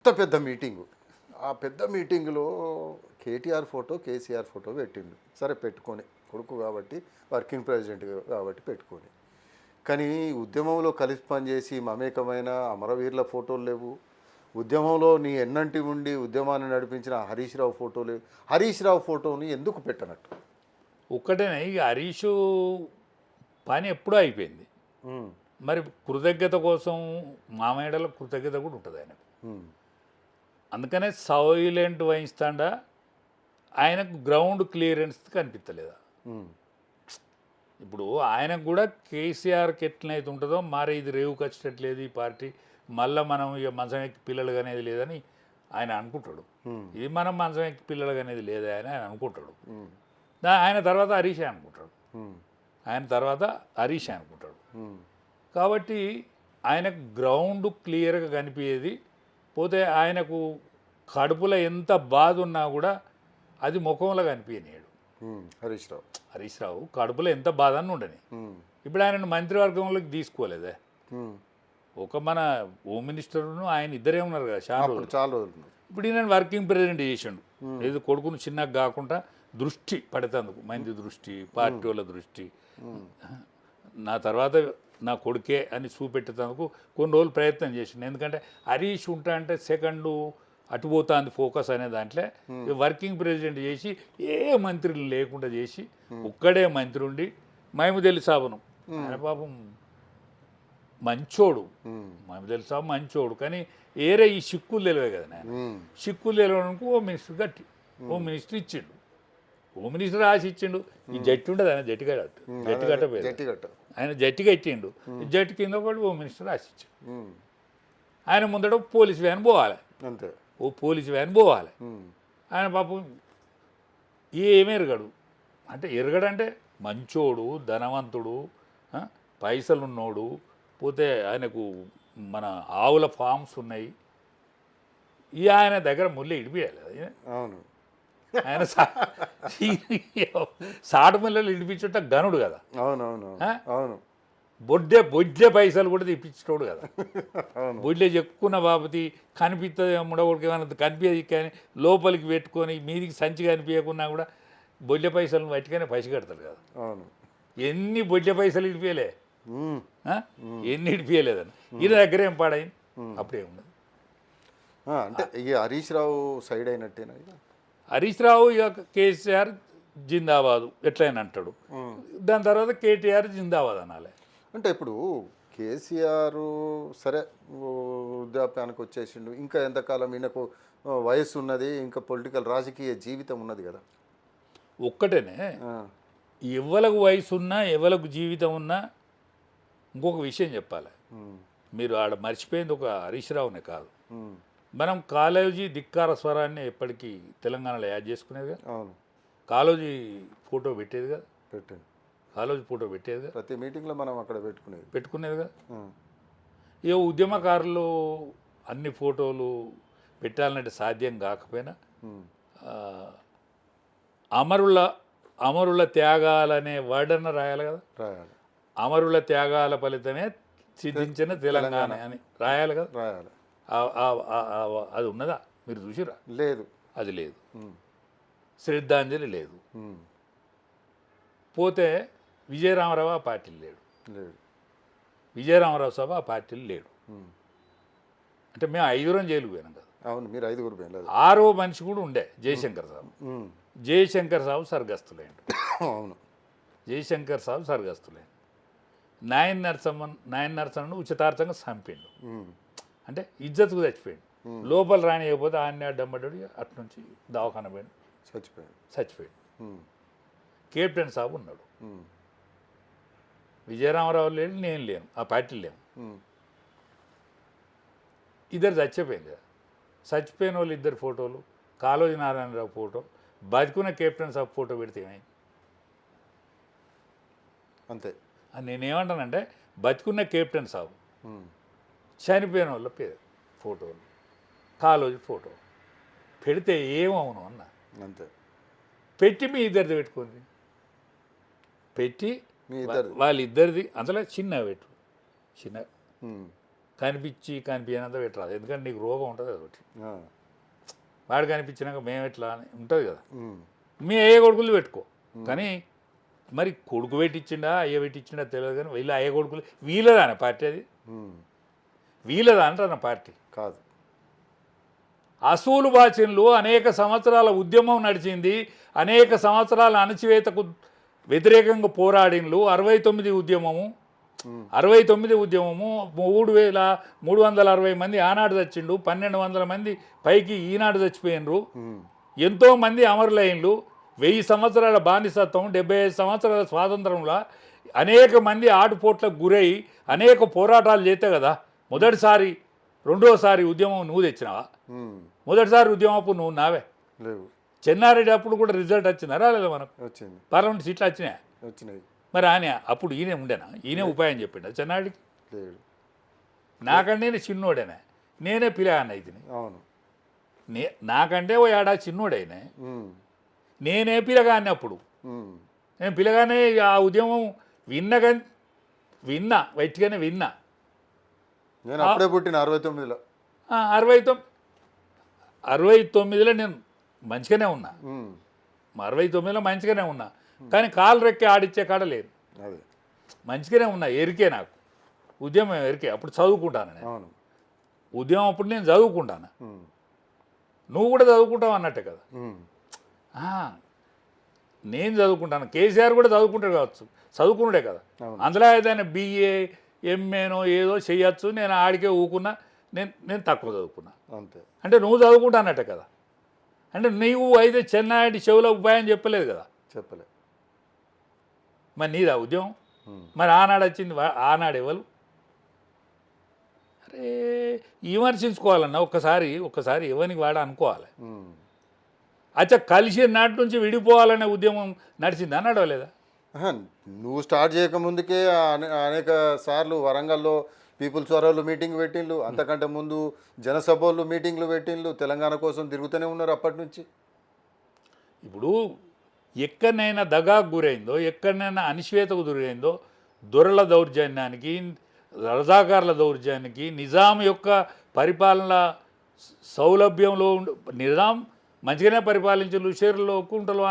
ఇంత పెద్ద మీటింగు. ఆ పెద్ద మీటింగులో కేటీఆర్ ఫోటో, కేసీఆర్ ఫోటో పెట్టిండు. సరే పెట్టుకొని, కొడుకు కాబట్టి, వర్కింగ్ ప్రెసిడెంట్ కాబట్టి పెట్టుకొని. కానీ ఉద్యమంలో కలిసి పనిచేసి మమేకమైన అమరవీరుల ఫోటోలు లేవు. ఉద్యమంలో నీ ఎన్నంటి ఉండి ఉద్యమాన్ని నడిపించిన హరీష్ రావు ఫోటో లేవు. హరీష్ రావు ఫోటోని ఎందుకు పెట్టనట్టు? ఒక్కటేనే ఇక హరీష్ పని ఎప్పుడూ అయిపోయింది. మరి కృతజ్ఞత కోసం మామయ్యల కృతజ్ఞత కూడా ఉంటుంది ఆయనకు. అందుకనే సైలెంట్ వహిస్తాడా ఆయనకు గ్రౌండ్ క్లియరెన్స్ కనిపించలేదా? ఇప్పుడు ఆయనకు కూడా కేసీఆర్కి ఎట్లయితే ఉంటుందో మరి ఇది రేవుకి వచ్చేటట్లేదు ఈ పార్టీ, మళ్ళీ మనం ఇక మంచం ఎక్కి పిల్లలు అనేది లేదని ఆయన అనుకుంటాడు. ఇది మనం మంచం ఎక్కి పిల్లలు అనేది లేదా అని ఆయన అనుకుంటాడు. ఆయన తర్వాత హరీష్ అనుకుంటాడు. ఆయన తర్వాత హరీష్ అనుకుంటాడు. కాబట్టి ఆయనకు గ్రౌండ్ క్లియర్గా కనిపించేది. పోతే ఆయనకు కడుపులో ఎంత బాధ ఉన్నా కూడా అది ముఖంలో కనిపించలేడు. హరీష్ రావు కడుపులో ఎంత బాధ అని ఉండని. ఇప్పుడు ఆయన మంత్రివర్గంలోకి తీసుకోలేదే. ఒక మన హోమ్ మినిస్టర్ను ఆయన ఇద్దరే ఉన్నారు కదా చాలా రోజులు. ఇప్పుడు ఈయన వర్కింగ్ ప్రెసిడెంట్ చేసిండు. ఏదో కొడుకును చిన్నగా కాకుండా దృష్టి పడేందుకు, మంది దృష్టి, పార్టీ వాళ్ళ దృష్టి, నా తర్వాత నా కొడుకే అని చూపెట్టేందుకు కొన్ని రోజులు ప్రయత్నం చేసిండు. ఎందుకంటే హరీష్ ఉంటా అంటే సెకండు అటుపోతుంది ఫోకస్ అనే దాంట్లో వర్కింగ్ ప్రెసిడెంట్ చేసి ఏ మంత్రులు లేకుండా చేసి ఒక్కడే మంత్రి ఉండి మహమూద్ సాబును, ఆయన పాపం మంచోడు, మహమూద్ సాబు మంచోడు, కానీ ఏరే ఈ సిక్కులు తెలివే కదా నేను. సిక్కులు తెలియడానికి ఓ మినిస్టర్ గట్టి ఓ మినిస్టర్ ఇచ్చిండు. హోమ్ మినిస్టర్ రాసి ఇచ్చిండు. ఈ జట్టి ఉండదు, ఆయన జట్టి కట్టపోయాడు, ఆయన జట్టి కట్టిండు. జట్టి కింద ఒకటి హోమ్ మినిస్టర్ రాసి ఇచ్చిండు. ఆయన ముందట పోలీస్ వ్యాన్ పోవాలి, అంతే, ఓ పోలీస్ వ్యాన్ పోవాలి. ఆయన పాపం ఏమి ఎరగడు. అంటే ఎరగడంటే మంచోడు, ధనవంతుడు, పైసలున్నోడు. పోతే ఆయనకు మన ఆవుల ఫామ్స్ ఉన్నాయి. ఈ ఆయన దగ్గర ముళ్ళే ఇడిపియాలి. అవును, ఆయన సాటు మిల్లలు ఇడిపించుట గనుడు కదా. అవునవును అవును. బొడ్డే పైసలు కూడా తెప్పించోడు కదా. బొడ్లే చెక్కున్న బాబతి కనిపిస్తుంది ముడగొడికి ఏమైనా కనిపించదు, కానీ లోపలికి పెట్టుకొని మీదికి సంచి కనిపించకున్నా కూడా బొడ్లే పైసలు పట్టుకొని పైస కడతారు కదా. అవును, ఎన్ని బొడ్లే పైసలు ఇడిపియలే, ఎన్ని ఇడిపియలేదని. ఈయన దగ్గర ఏం పాడైంది, అప్పుడే ఉన్నది. అంటే ఈ హరీష్ రావు సైడ్ అయినట్టేనా? హరీష్ రావు ఇక కేసీఆర్ జిందాబాదు ఎట్లయినా అంటాడు. దాని తర్వాత కేటీఆర్ జిందాబాద్ అనాలి. అంటే ఇప్పుడు కేసీఆర్ సరే వృద్ధాప్యానికి వచ్చేసిండు, ఇంకా ఎంతకాలం ఈయనకు వయసు ఉన్నది, ఇంకా పొలిటికల్ రాజకీయ జీవితం ఉన్నది కదా. ఒక్కటేనే, ఎవరికి వయసు ఉన్నా ఎవరికి జీవితం ఉన్నా ఇంకొక విషయం చెప్పాలి. మీరు ఆడ మర్చిపోయింది ఒక హరీష్ రావునే కాదు, మనం కాళోజీ ధిక్కార స్వరాన్ని ఎప్పటికీ తెలంగాణలో యాడ్ చేసుకునేది కదా. అవును, కాళోజీ ఫోటో పెట్టేది కదా, కాళోజీ ఫోటో పెట్టేది కదా, ప్రతి మీటింగ్లో మనం అక్కడ పెట్టుకునేది కదా. ఏ ఉద్యమకారులు అన్ని ఫోటోలు పెట్టాలంటే సాధ్యం కాకపోయినా అమరుల త్యాగాలనే వర్డన్న రాయాలి కదా. అమరుల త్యాగాల ఫలితమే సిద్ధించిన తెలంగాణ అని రాయాలి కదా. రాయాలి. అది ఉన్నదా? మీరు చూసిరా? లేదు, అది లేదు. శ్రద్ధాంజలి లేదు. పోతే విజయరామరావు ఆ పార్టీలు లేడు. విజయరామరావు సభ ఆ పార్టీలు లేడు. అంటే మేము 5 జైలుకు పోయినాం కదా. అవును, మీరు 5 పోయినారు. 6వ మనిషి కూడా ఉండే జయశంకర్ సాబు. జయశంకర్ సాబు సర్గస్తులేండు. అవును, జయశంకర్ సాబు సర్గస్తులేండు. నాయన్ నరసమ్మను ఉచితార్థంగా చంపిండు. అంటే ఇజ్జత్కు చచ్చిపోయాడు. లోపల రానియకపోతే ఆయన అడ్డంపడ్డాడు. అటు నుంచి దవాఖాన పోయాడు, చచ్చిపోయాడు. కెప్టెన్ సాబు ఉన్నాడు. విజయరామరావు లేడు, నేను లేను, ఆ పార్టీలు లేను. ఇద్దరు చచ్చిపోయింది కదా. చచ్చిపోయిన వాళ్ళు ఇద్దరు ఫోటోలు, కాళోజీ నారాయణరావు ఫోటో, బతుకున్న కెప్టెన్ సాబ్ ఫోటో పెడితే ఏమైంది? అంతే. నేనేమంటానంటే బతుకున్న కెప్టెన్ సాబు, చనిపోయిన వాళ్ళ పేరు ఫోటోలు, కాళోజీ ఫోటో పెడితే ఏమవును అన్న. అంతే. పెట్టి మీ ఇద్దరిది పెట్టుకోండి, పెట్టి వాళ్ళిద్దరిది అందులో చిన్న పెట్టు, చిన్న కనిపించినంత పెట్టరాదు, ఎందుకంటే నీకు రోగం ఉంటుంది ఒకటి. ఆ. వాడు కనిపించినాక మేము ఎట్లా అని ఉంటుంది కదా. ఉమ్. మీ అయ్యే కొడుకులు పెట్టుకో, కానీ మరి కొడుకు పెట్టించిండా అయ్య పెట్టించిండా తెలియదు, కానీ వీళ్ళు అయ్యే కొడుకులు వీళ్ళదానే పార్టీ, అది ఉమ్. వీళ్ళదా అంటారు పార్టీ. కాదు. అసూలు బాచిన్లు అనేక సంవత్సరాల ఉద్యమం నడిచింది, అనేక సంవత్సరాల అణచివేతకు వ్యతిరేకంగా పోరాడిన్లు. 69 ఉద్యమము, 69 ఉద్యమము, 3,360 మంది ఆనాడు చచ్చిండు, 1,200 మంది పైకి ఈనాడు చచ్చిపోయినరు, ఎంతోమంది అమరులైన్లు, 1000 సంవత్సరాల బానిసత్వం, 75 సంవత్సరాల స్వాతంత్రంలో అనేక మంది ఆటుపోట్లకు గురై అనేక పోరాటాలు చేస్తే కదా మొదటిసారి రెండోసారి ఉద్యమం నువ్వు తెచ్చినావా? మొదటిసారి ఉద్యమం అప్పుడు నువ్వు నావే లేవు. చెన్నారెడ్డి అప్పుడు కూడా రిజల్ట్ వచ్చిందా రాలేదా? మనకు వచ్చింది, పార్లమెంట్ సీట్లు వచ్చినాయి. మరి ఆయన అప్పుడు ఈయన ఉండేనా? ఈయనే ఉపాయం చెప్పిండ చెన్నారెడ్డికి? లేడు. నాకంటే నేను చిన్నోడేనా, నేనే పిల్లగాన్ని అయితే, అవును. నాకంటే ఓ ఏడాది చిన్నోడైనా, నేనే పిల్లగాన్ని అప్పుడు. నేను పిల్లగానే ఆ ఉద్యమం విన్నా వైట్గానే విన్నా. నేను అప్పుడే పుట్టిన 69లో. 69లో నేను మంచిగానే ఉన్నా, 69లో మంచిగానే ఉన్నా, కానీ కాలు రెక్కి ఆడిచ్చే కాడ లేదు. అదే మంచిగానే ఉన్నా, ఎరికే నాకు ఉద్యమం ఎరికే. అప్పుడు చదువుకుంటాను నేను, అవును. ఉద్యమం అప్పుడు నేను చదువుకుంటాను, నువ్వు కూడా చదువుకుంటావు అన్నట్టే కదా. నేను చదువుకుంటాను, కేసీఆర్ కూడా చదువుకుంటాడు కావచ్చు, చదువుకున్నాడే కదా. అందులో ఏదైనా BA MAనో ఏదో చెయ్యొచ్చు, నేను ఆడికే ఊకున్నా, నేను తక్కువ చదువుకున్నా అంతే. అంటే నువ్వు చదువుకుంటా అన్నట్టే కదా. అంటే నీవు అయితే చెన్నారెడ్డి చెవులో ఉపాయం చెప్పలేదు కదా, చెప్పలే. మరి నీదా ఉద్యమం? మరి ఆనాడు వచ్చింది, ఆనాడు ఎవరు? అరే విమర్శించుకోవాలన్నా ఒక్కసారి ఎవరికి వాడ అనుకోవాలి. అచ్చా కలిసి నాటి నుంచి విడిపోవాలనే ఉద్యమం నడిచింది అన్నాడో లేదా? నువ్వు స్టార్ట్ చేయకముందుకే అనేక సార్లు వరంగల్లో పీపుల్స్ వరల్డ్ మీటింగ్ పెట్టిండ్లు, అంతకంటే ముందు జనసభలు మీటింగ్లు పెట్టిండ్లు, తెలంగాణ కోసం తిరుగుతూనే ఉన్నారు అప్పటి నుంచి. ఇప్పుడు ఎక్కడనైనా దగాకు గురైందో, ఎక్కడనైనా అనిశ్వేతకు గురైందో, దొరల దౌర్జన్యానికి, రజాకారుల దౌర్జన్యానికి, నిజాం యొక్క పరిపాలన సౌలభ్యంలో నిజాం మంచిగానే పరిపాలించారు, షేర్లో కుంటలు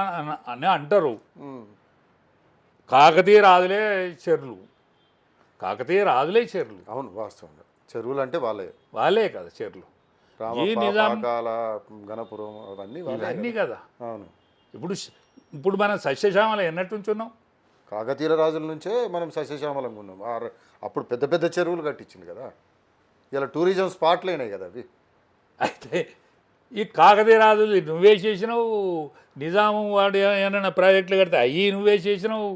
అని అంటారు. కాకతీయ రాజులే చెర్లు. అవును, వాస్తవంగా చెరువులు అంటే వాళ్ళే కదా చెర్లు. ఈ నిజాం గణపురం అవన్నీ కదా. అవును. ఇప్పుడు మనం సస్యశ్యామల ఎన్నట్టు ఉంచున్నాం? కాకతీయ రాజుల నుంచే మనం సస్యశ్యామలంగా ఉన్నాం. అప్పుడు పెద్ద పెద్ద చెరువులు కట్టించింది కదా, ఇలా టూరిజం స్పాట్లు అయినాయి కదా అవి. అయితే ఈ కాకతీయ రాజులు నువ్వే చేసినావు, నిజాము వాడు ఏమైనా ప్రాజెక్టులు కడితే అవి నువ్వే చేసినావు,